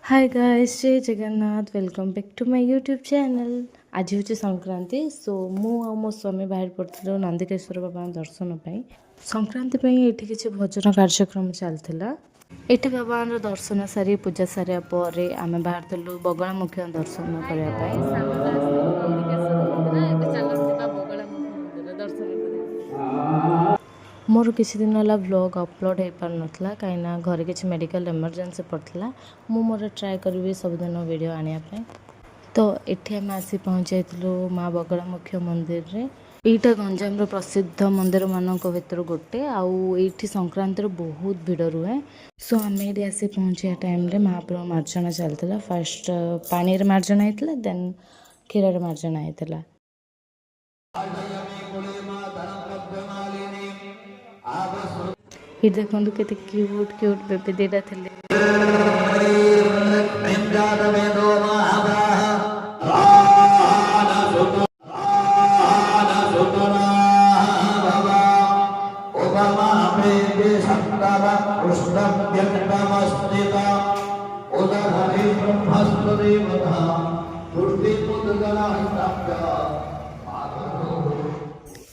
हाय guys, जय Jagannath. Welcome back to my YouTube channel. आज हूँ संक्रांति। सो मु आ मो स्वामी बाहर पड़ू नंदिकेश्वर बाबा दर्शन पाई। संक्रांति ये किसी भजन कार्यक्रम चलता। ये बाबा दर्शन सारी पूजा सारा पर आम बाहर बगलामुखी दर्शन करने। मोर किसी दिन है व्लॉग अपलोड हो पार नाला कहीं घरे किसी मेडिकल इमरजेंसी पड़ता। मु मोर ट्राए करी सबुदिन वीडियो आने तो ये आम आसी पहुँच माँ बगलामुखी मंदिर रे। यहीटा गंजाम प्रसिद्ध मंदिर मान भर गोटे आईटी संक्रांति बहुत भिड़ रुहे। सो आम ये आसी पहुँचा टाइम महाप्रभु मार्जना चलता। फास्ट पानी मार्जना होता देन क्षीर मार्जना होता। ये देखो केते क्यूट क्यूट बेबी दीटा थे।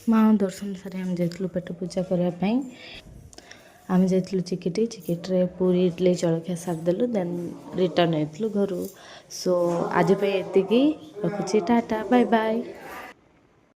माँ दर्शन सारे आम जाइलु पेट पूजा करने। आम जाइलु चिकिट्रे पूरी इडली जलखिया सारिदेलु देन रिटर्न होइलु घर। सो आज ये रखुची टाटा बाय बाय।